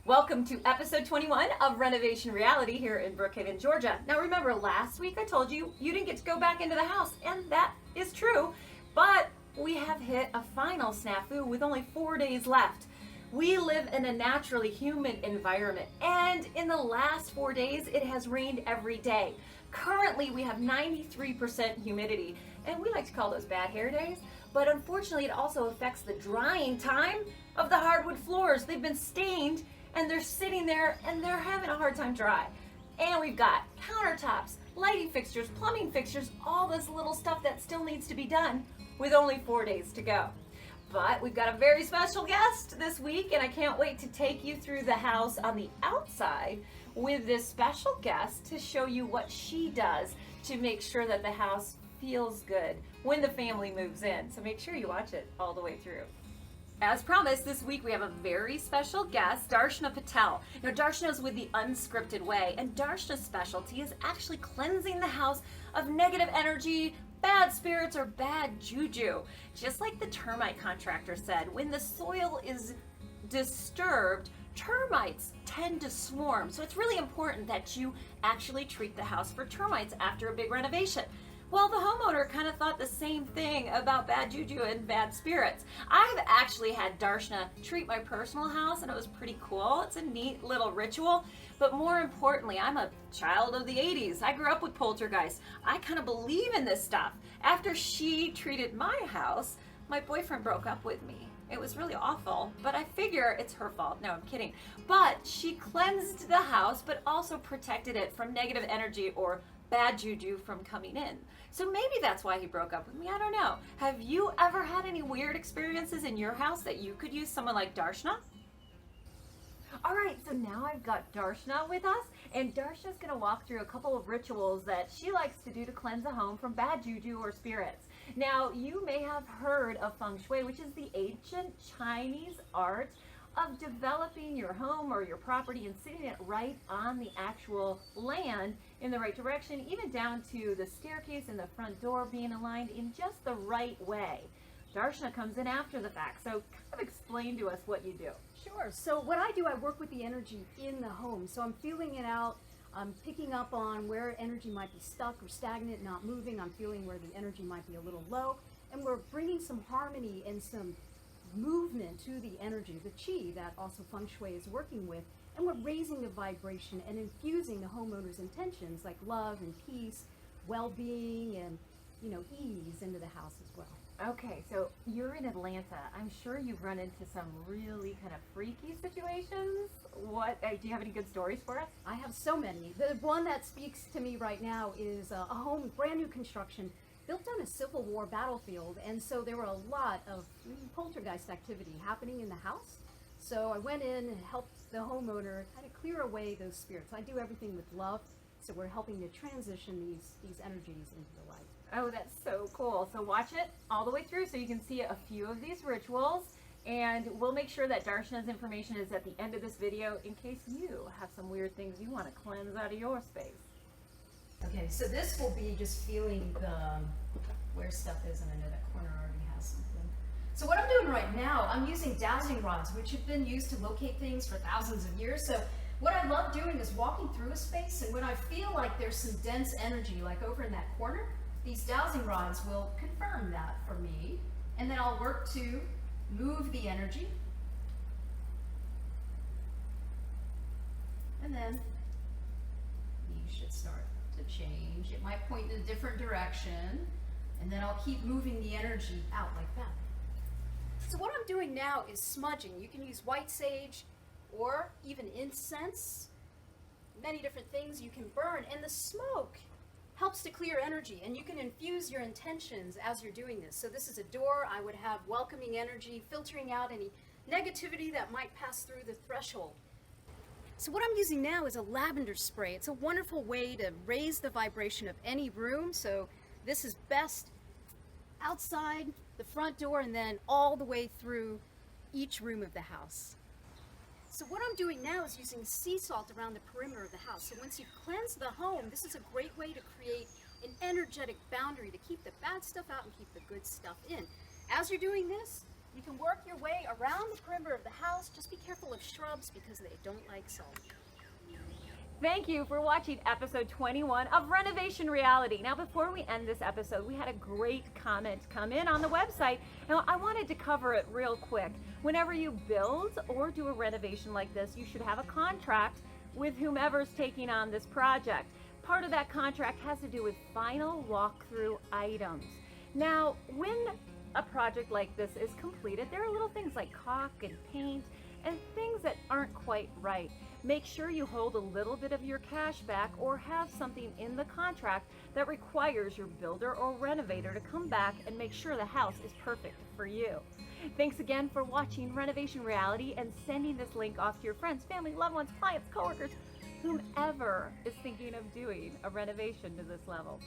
Welcome to episode 21 of Renovation Reality here in Brookhaven, Georgia. Now remember, last week I told you you didn't get to go back into the house, and that is true, but we have hit a final snafu with only 4 days left. We live in a naturally humid environment, and in the last 4 days it has rained every day. Currently we have 93% humidity, and we like to call those bad hair days, but unfortunately it also affects the drying time of the hardwood floors. They've been stained and they're sitting there and they're having a hard time dry. And we've got countertops, lighting fixtures, plumbing fixtures, all this little stuff that still needs to be done with only 4 days to go. But we've got a very special guest this week, and I can't wait to take you through the house on the outside with this special guest to show you what she does to make sure that the house feels good when the family moves in. So make sure you watch it all the way through. As promised, this week we have a very special guest, Darshana Patel. Now, Darshana is with The Unscripted Way, and Darshana's specialty is actually cleansing the house of negative energy, bad spirits, or bad juju. Just like the termite contractor said, when the soil is disturbed, termites tend to swarm. So it's really important that you actually treat the house for termites after a big renovation. Well, the homeowner kind of thought the same thing about bad juju and bad spirits. I've actually had Darshana treat my personal house, and it was pretty cool. It's a neat little ritual, but more importantly, I'm a child of the 80s. I grew up with poltergeists. I kind of believe in this stuff. After she treated my house, my boyfriend broke up with me. It was really awful, but I figure it's her fault. No, I'm kidding. But she cleansed the house, but also protected it from negative energy or bad juju from coming in. So maybe that's why he broke up with me. I don't know. Have you ever had any weird experiences in your house that you could use someone like Darshana? All right, so now I've got Darshana with us, and Darshana's going to walk through a couple of rituals that she likes to do to cleanse a home from bad juju or spirits. Now, you may have heard of Fung Shui, which is the ancient Chinese art of developing your home or your property and sitting it right on the actual land in the right direction, even down to the staircase and the front door being aligned in just the right way. Darshana comes in after the fact, so kind of explain to us what you do. Sure. So what I do, I work with the energy in the home. So I'm feeling it out. I'm picking up on where energy might be stuck or stagnant, not moving. I'm feeling where the energy might be a little low. And we're bringing some harmony and some movement to the energy, the chi that also Feng Shui is working with. And we're raising the vibration and infusing the homeowner's intentions like love and peace, well-being, and ease into the house as well. Okay, so you're in Atlanta. I'm sure you've run into some really kind of freaky situations. Do you have any good stories for us? I have so many. The one that speaks to me right now is a home, brand new construction, built on a Civil War battlefield, and so there were a lot of poltergeist activity happening in the house. So I went in and helped the homeowner kind of clear away those spirits. I do everything with love, so we're helping to transition these energies into the light. Oh, that's so cool. So watch it all the way through so you can see a few of these rituals, and we'll make sure that Darshana's information is at the end of this video in case you have some weird things you want to cleanse out of your space. Okay, so this will be just feeling where stuff is, and I know that corner already has something. So what I'm doing right now, I'm using dowsing rods, which have been used to locate things for thousands of years. So what I love doing is walking through a space, and when I feel like there's some dense energy, like over in that corner, these dowsing rods will confirm that for me, and then I'll work to move the energy, and then you should start to change. It might point in a different direction, and then I'll keep moving the energy out like that. So what I'm doing now is smudging. You can use white sage or even incense, many different things you can burn, and the smoke helps to clear energy, and you can infuse your intentions as you're doing this. So this is a door. I would have welcoming energy, filtering out any negativity that might pass through the threshold. So what I'm using now is a lavender spray. It's a wonderful way to raise the vibration of any room. So this is best outside the front door and then all the way through each room of the house. So what I'm doing now is using sea salt around the perimeter of the house. So once you've cleansed the home, this is a great way to create an energetic boundary to keep the bad stuff out and keep the good stuff in. As you're doing this, You can work your way around the perimeter of the house. Just be careful of shrubs because they don't like salt. Thank you for watching episode 21 of Renovation Reality. Now, before we end this episode, we had a great comment come in on the website. Now, I wanted to cover it real quick. Whenever you build or do a renovation like this, you should have a contract with whomever's taking on this project. Part of that contract has to do with final walkthrough items. Now, when a project like this is completed, there are little things like caulk and paint and things that aren't quite right. Make sure you hold a little bit of your cash back or have something in the contract that requires your builder or renovator to come back and make sure the house is perfect for you. Thanks again for watching Renovation Reality and sending this link off to your friends, family, loved ones, clients, coworkers, whomever is thinking of doing a renovation to this level.